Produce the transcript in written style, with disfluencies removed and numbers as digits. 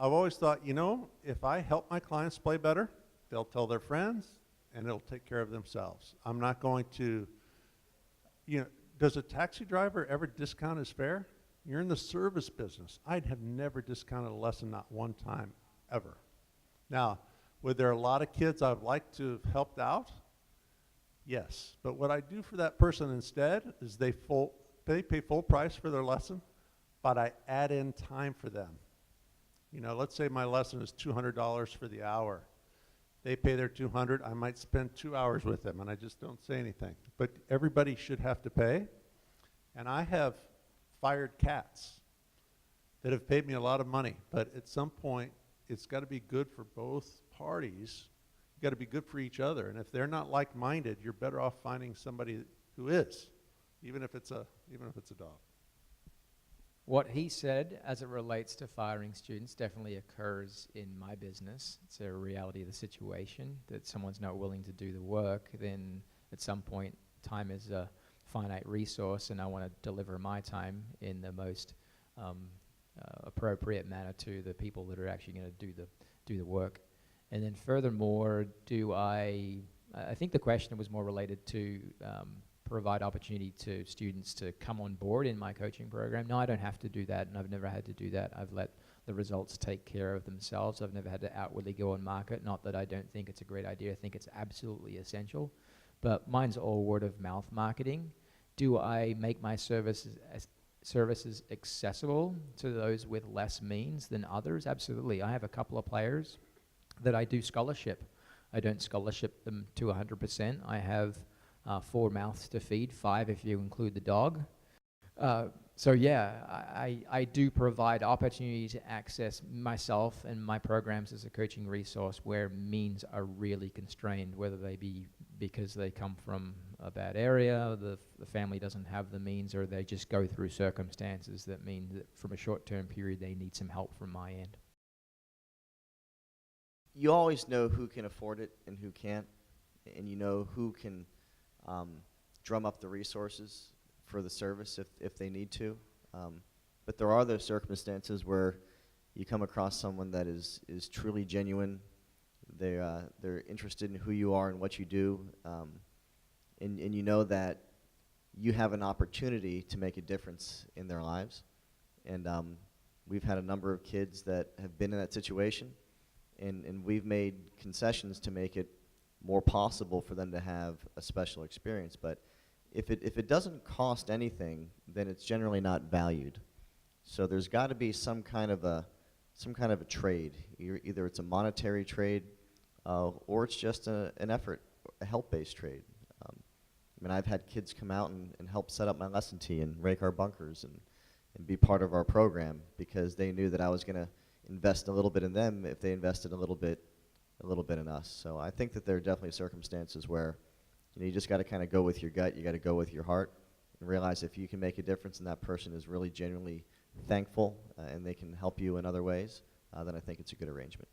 I've always thought, you know, if I help my clients play better, they'll tell their friends and it'll take care of themselves. I'm not going to, you know, does a taxi driver ever discount his fare? You're in the service business. I'd have never discounted a lesson, not one time, ever. Now, were there a lot of kids I'd like to have helped out? Yes, but what I do for that person instead is they pay full price for their lesson, but I add in time for them. You know, let's say my lesson is $200 for the hour. They pay their $200, I might spend 2 hours with them and I just don't say anything. But everybody should have to pay. And I have fired cats that have paid me a lot of money, but at some point it's got to be good for both parties. You got to be good for each other, and if they're not like-minded, you're better off finding somebody who is, even if it's a dog. What he said as it relates to firing students definitely occurs in my business. It's a reality of the situation that someone's not willing to do the work, then at some point time is a finite resource and I want to deliver my time in the most appropriate manner to the people that are actually going to do the work. And then furthermore, I think the question was more related to provide opportunity to students to come on board in my coaching program. No, I don't have to do that, and I've never had to do that. I've let the results take care of themselves. I've never had to outwardly go and market. Not that I don't think it's a great idea. I think it's absolutely essential. But mine's all word of mouth marketing. Do I make my services accessible to those with less means than others? Absolutely. I have a couple of players that I do scholarship. I don't scholarship them to 100%. I have 4 mouths to feed, 5 if you include the dog. So yeah, I do provide opportunity to access myself and my programs as a coaching resource where means are really constrained, whether they be because they come from a bad area, the family doesn't have the means, or they just go through circumstances that mean that from a short-term period they need some help from my end. You always know who can afford it and who can't, and you know who can drum up the resources for the service if they need to. But there are those circumstances where you come across someone that is truly genuine. They're interested in who you are and what you do, and you know that you have an opportunity to make a difference in their lives. And we've had a number of kids that have been in that situation, and we've made concessions to make it more possible for them to have a special experience. But if it doesn't cost anything, then it's generally not valued. So there's got to be some kind of a trade. Either it's a monetary trade, or it's just an effort, a help-based trade. I mean, I've had kids come out and help set up my lesson tee and rake our bunkers and be part of our program because they knew that I was going to invest a little bit in them if they invested a little bit in us. So I think that there are definitely circumstances where you just got to kind of go with your gut. You got to go with your heart and realize if you can make a difference and that person is really genuinely thankful and they can help you in other ways, then I think it's a good arrangement.